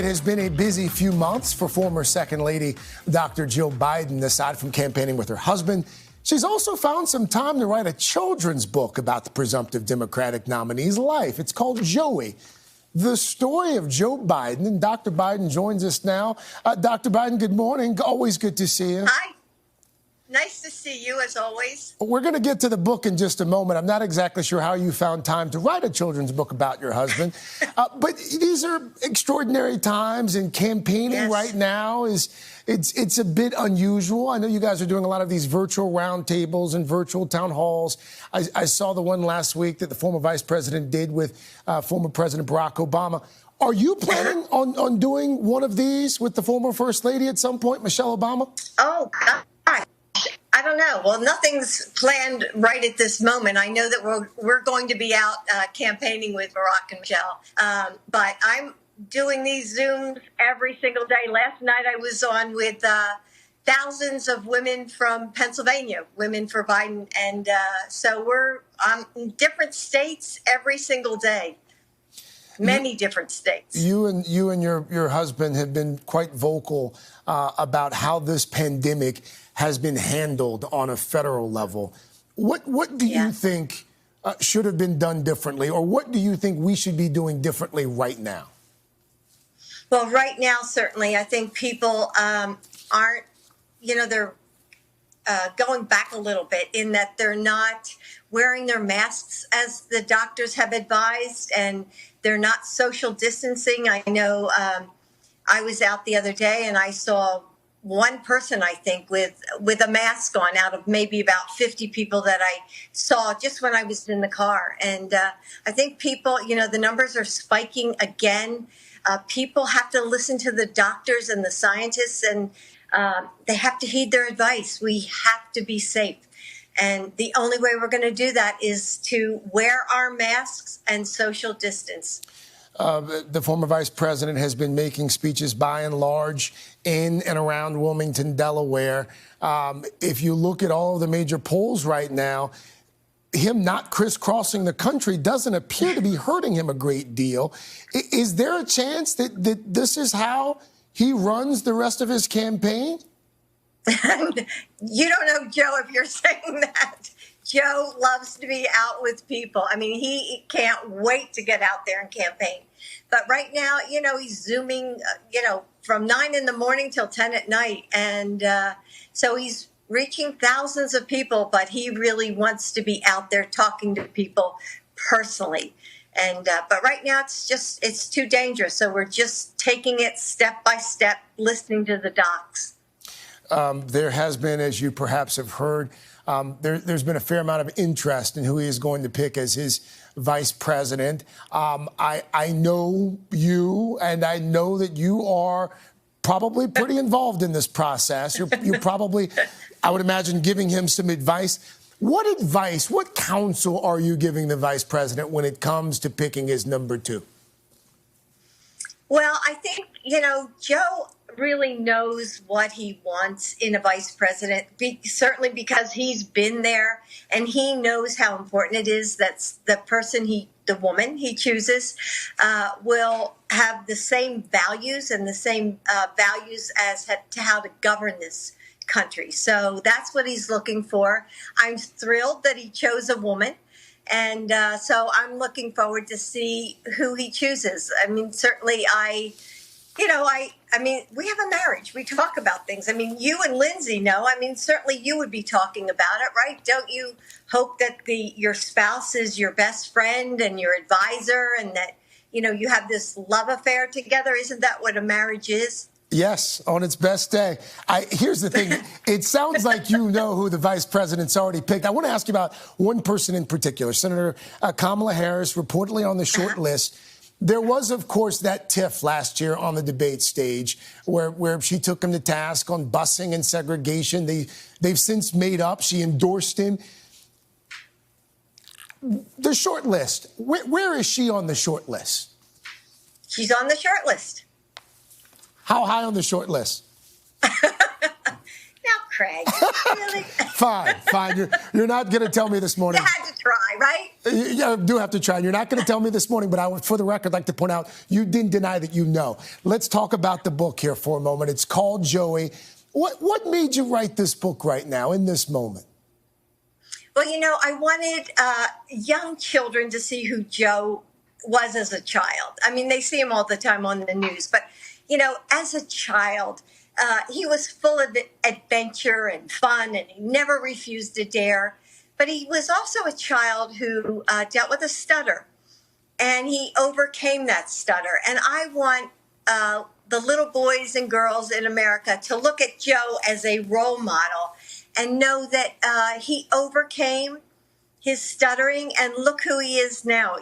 It has been a busy few months for former Second Lady Dr. Jill Biden. Aside from campaigning with her husband, she's also found some time to write a children's book about the presumptive Democratic nominee's life. It's called Joey, the story of Joe Biden. And Dr. Biden joins us now. Dr. Biden, good morning. Always good to see you. Hi. Nice to see you, as always. We're going to get to the book in just a moment. I'm not exactly sure how you found time to write a children's book about your husband. But these are extraordinary times, and campaigning right now it's a bit unusual. I know you guys are doing a lot of these virtual roundtables and virtual town halls. I saw the one last week that the former vice president did with former President Barack Obama. Are you planning on doing one of these with the former First Lady at some point, Michelle Obama? Oh, God. I don't know. Well, nothing's planned right at this moment. I know that we're going to be out campaigning with Barack and Michelle, but I'm doing these Zooms every single day. Last night I was on with thousands of women from Pennsylvania, Women for Biden, and so we're in different states every single day. Many different states. You and your husband have been quite vocal about how this pandemic has been handled on a federal level. What do you think should have been done differently, or what do you think we should be doing differently right now? Well, right now, certainly, I think people aren't, they're going back a little bit in that they're not wearing their masks as the doctors have advised, and they're not social distancing. I know I was out the other day and I saw one person, I think, with a mask on out of maybe about 50 people that I saw just when I was in the car. And I think people, the numbers are spiking again. People have to listen to the doctors and the scientists, and they have to heed their advice. We have to be safe. And the only way we're going to do that is to wear our masks and social distance. The former vice president has been making speeches by and large in and around Wilmington, Delaware. If you look at all of the major polls right now, him not crisscrossing the country doesn't appear to be hurting him a great deal. Is there a chance that this is how he runs the rest of his campaign? You don't know Joe if you're saying that. Joe loves to be out with people. I mean, he can't wait to get out there and campaign. But right now, he's Zooming, from 9 in the morning till 10 at night. And so he's reaching thousands of people, but he really wants to be out there talking to people personally. And but right now, it's too dangerous. So we're just taking it step by step, listening to the docs. There has been, as you perhaps have heard, there's been a fair amount of interest in who he is going to pick as his vice president. I know you, and I know that you are probably pretty involved in this process. You're probably, I would imagine, giving him some advice. What counsel are you giving the vice president when it comes to picking his number two? Well, I think, Joe really knows what he wants in a vice president, certainly because he's been there and he knows how important it is that the woman he chooses will have the same values and the same values as to how to govern this country. So that's what he's looking for. I'm thrilled that he chose a woman. And so I'm looking forward to see who he chooses. I mean, certainly we have a marriage. We talk about things. I mean, you and Lindsay know. I mean, certainly you would be talking about it, right? Don't you hope that your spouse is your best friend and your advisor, and that, you have this love affair together? Isn't that what a marriage is? Yes, on its best day. Here's the thing. It sounds like you know who the vice president's already picked. I want to ask you about one person in particular, Senator Kamala Harris, reportedly on the short list. There was, of course, that tiff last year on the debate stage where she took him to task on busing and segregation. They've since made up. She endorsed him. The short list, where is she on the short list? She's on the short list. How high on the short list? Now, Craig. Really? Fine, fine. You're not going to tell me this morning. You had to try, right? You do have to try. You're not going to tell me this morning, but I would, for the record, like to point out you didn't deny that you know. Let's talk about the book here for a moment. It's called Joey. What made you write this book right now, in this moment? Well, I wanted young children to see who Joe was as a child. I mean, they see him all the time on the news, but, as a child, he was full of adventure and fun, and he never refused to dare. But he was also a child who dealt with a stutter, and he overcame that stutter. And I want the little boys and girls in America to look at Joe as a role model and know that he overcame his stuttering, and look who he is now,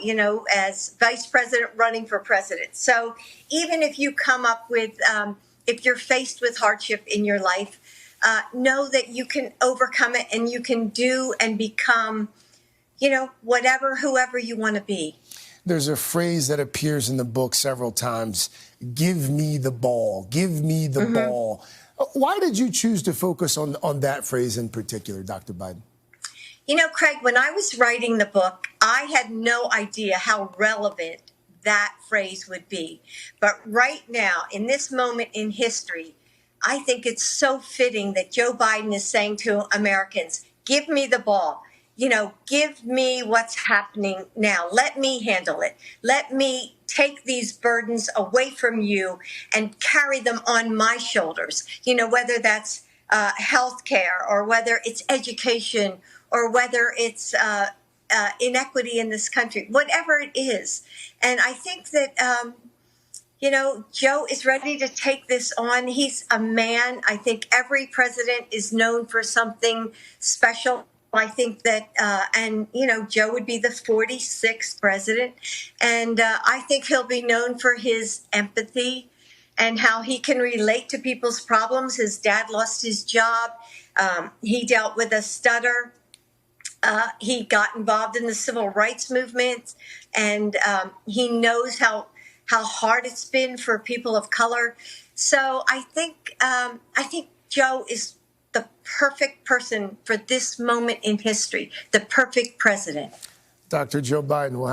as vice president running for president. So even if you come up with, if you're faced with hardship in your life, know that you can overcome it and you can do and become, whoever you want to be. There's a phrase that appears in the book several times, give me the ball, give me the ball. Why did you choose to focus on that phrase in particular, Dr. Biden? Craig, when I was writing the book, I had no idea how relevant that phrase would be. But right now, in this moment in history, I think it's so fitting that Joe Biden is saying to Americans, give me the ball. Give me what's happening now. Let me handle it. Let me take these burdens away from you and carry them on my shoulders. Whether that's health care, or whether it's education, or whether it's inequity in this country, whatever it is. And I think that, Joe is ready to take this on. He's a man. I think every president is known for something special. I think that, Joe would be the 46th president. And I think he'll be known for his empathy and how he can relate to people's problems. His dad lost his job. He dealt with a stutter. He got involved in the civil rights movement, and he knows how hard it's been for people of color. So I think Joe is the perfect person for this moment in history, the perfect president. Dr. Joe Biden, we'll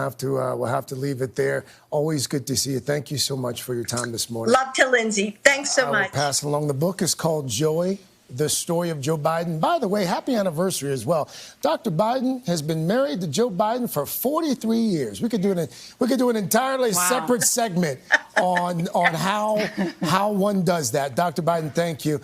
have to leave it there. Always good to see you. Thank you so much for your time this morning. Love to Lindsay. Thanks so much. Pass it along. The book is called Joey, the story of Joe Biden. By the way, happy anniversary as well. Dr. Biden has been married to Joe Biden for 43 years. We could do an entirely separate segment on how one does that. Dr. Biden, thank you.